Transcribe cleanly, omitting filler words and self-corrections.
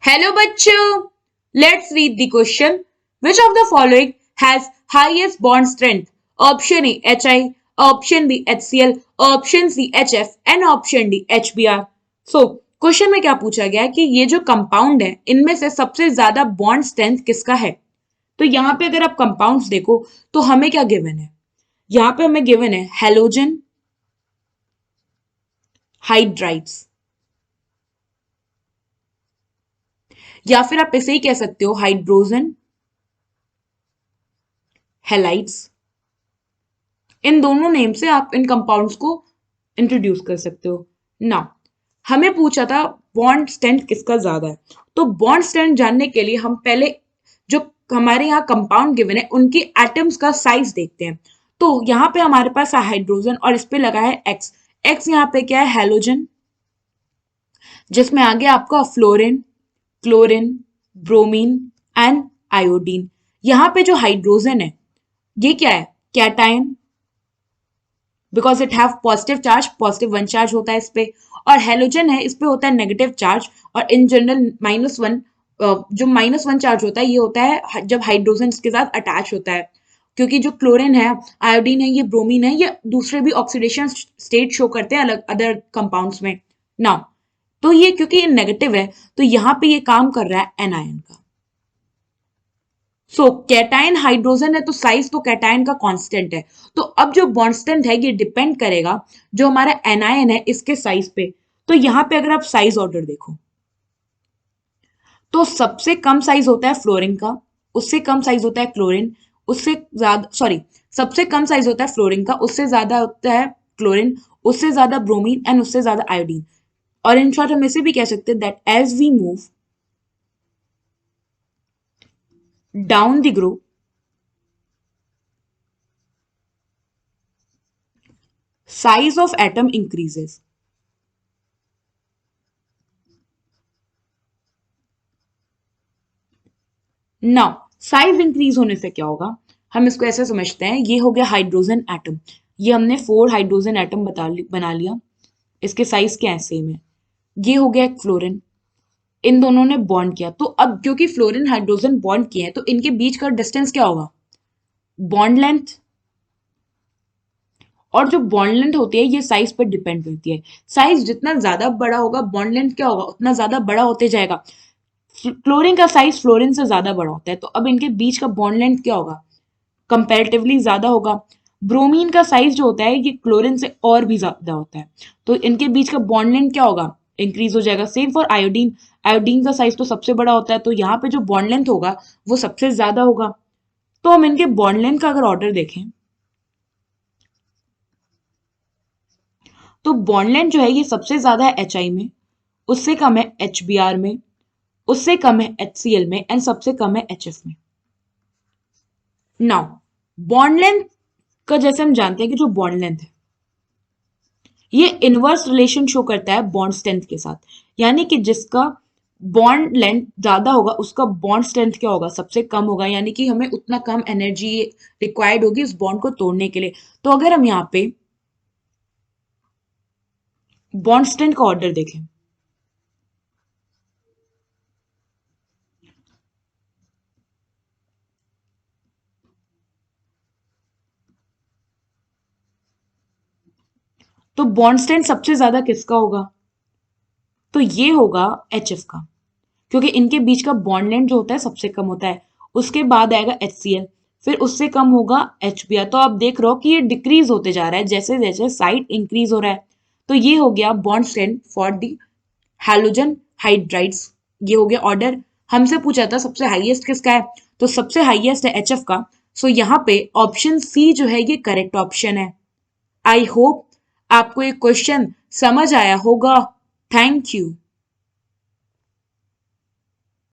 Hello bachcho, let's read the question. Which of the following has highest bond strength? Option A Hi, option B HCl, option C HF and option D HBr. So question में क्या पूछा गया है कि ये जो compound है इनमें से सबसे ज्यादा बॉन्ड स्ट्रेंथ किसका है। तो यहाँ पे अगर आप कंपाउंड्स देखो तो हमें क्या गिवन है, यहाँ पे हमें गिवन है हेलोजन हाइड्राइड्स, या फिर आप इसे ही कह सकते हो हाइड्रोजन हेलाइड्स। इन दोनों नेम से आप इन कंपाउंड्स को इंट्रोड्यूस कर सकते हो। नाउ हमें पूछा था बॉन्ड स्ट्रेंथ किसका ज्यादा है, तो बॉन्ड स्ट्रेंथ जानने के लिए हम पहले जो हमारे यहाँ कंपाउंड गिवन है उनकी एटम्स का साइज देखते हैं। तो यहाँ पे हमारे पास है हाइड्रोजन और इस पे लगा है एक्स। एक्स यहाँ पे क्या है, हेलोजन, जिसमें आगे आपका fluorine, chlorine, bromine and iodine. यहाँ पे जो हाइड्रोजन है ये क्या है, cation, because it have positive charge, positive 1 charge होता है इस पे। और हेलोजन है, इस पे होता है नेगेटिव चार्ज और इन जनरल -1, जो -1 चार्ज होता है ये होता है जब हाइड्रोजन इसके साथ अटैच होता है। क्योंकि जो क्लोरीन है, आयोडीन है, ये ब्रोमीन है, ये दूसरे भी ऑक्सीडेशन स्टेट शो करते हैं अलग अदर कंपाउंड्स में। नाउ तो ये क्योंकि ये नेगेटिव है तो यहाँ पे ये काम कर रहा है एनायन का। सो कैटायन हाइड्रोजन है तो साइज तो कैटायन का कांस्टेंट है। तो अब जो बॉन्ड स्ट्रेंथ है ये डिपेंड करेगा जो हमारा एनायन है इसके साइज पे। तो यहां पे अगर आप साइज ऑर्डर देखो तो सबसे कम साइज होता है फ्लोरीन का, उससे कम साइज होता है क्लोरीन, उससे ज्यादा सबसे कम साइज होता है फ्लोरीन का, उससे ज्यादा होता है क्लोरीन, उससे ज्यादा ब्रोमीन एंड उससे ज्यादा आयोडीन। और इन शॉर्ट हम इसे भी कह सकते हैं that as we move down the group, size of atom increases. Now size increase होने से क्या होगा, हम इसको ऐसे समझते हैं, ये हो गया हाइड्रोजन एटम, ये हमने 4 हाइड्रोजन एटम बना लिया, इसके साइज क्या है, सेम है। ये हो गया एक फ्लोरीन, इन दोनों ने बॉन्ड किया, तो अब क्योंकि फ्लोरीन हाइड्रोजन बॉन्ड किए हैं तो इनके बीच का डिस्टेंस क्या होगा, बॉन्ड लेंथ। और जो बॉन्ड लेंथ होती है ये साइज पर डिपेंड करती है। साइज जितना ज्यादा बड़ा होगा बॉन्ड लेंथ क्या होगा, उतना ज्यादा बड़ा होते जाएगा। क्लोरीन का साइज फ्लोरीन से ज्यादा बड़ा होता है तो अब इनके बीच का बॉन्ड लेंथ क्या होगा, कंपैरेटिवली ज्यादा होगा। ब्रोमीन का साइज जो होता है ये क्लोरीन से और भी ज्यादा होता है तो इनके बीच का बॉन्ड लेंथ क्या होगा, इंक्रीज हो जाएगा। सेम फॉर आयोडीन, आयोडीन का साइज तो सबसे बड़ा होता है तो यहाँ पे जो बॉन्ड लेंथ होगा वो सबसे ज्यादा होगा। तो हम इनके बॉन्ड लेंथ का अगर ऑर्डर देखें तो बॉन्ड लेंथ जो है ये सबसे ज्यादा है HI में, उससे कम है HBr में, उससे कम है HCl में एंड सबसे कम है HF में। नाउ बॉन्ड लेंथ का जैसे हम जानते हैं कि जो बॉन्ड लेंथ है ये इनवर्स रिलेशन शो करता है बॉन्ड स्ट्रेंथ के साथ, यानी कि जिसका बॉन्ड लेंथ ज्यादा होगा उसका बॉन्ड स्ट्रेंथ क्या होगा, सबसे कम होगा, यानी कि हमें उतना कम एनर्जी रिक्वायर्ड होगी उस बॉन्ड को तोड़ने के लिए। तो अगर हम यहाँ पे बॉन्ड स्ट्रेंथ का ऑर्डर देखें तो बॉन्ड स्ट्रेंथ सबसे ज्यादा किसका होगा, तो ये होगा HF का, क्योंकि इनके बीच का बॉन्ड लेंथ जो होता है सबसे कम होता है। उसके बाद आएगा HCl, फिर उससे कम होगा HBr। तो आप देख रहे हो कि ये डिक्रीज होते जा रहा है जैसे जैसे साइड इंक्रीज हो रहा है। तो ये हो गया bond strength for the halogen hydrides. ये हो गया ऑर्डर। हमसे पूछा था सबसे हाईएस्ट किसका है, तो सबसे हाईएस्ट है HF का। सो यहाँ पे ऑप्शन सी जो है ये करेक्ट ऑप्शन है। आई होप आपको ये क्वेश्चन समझ आया होगा। Thank you.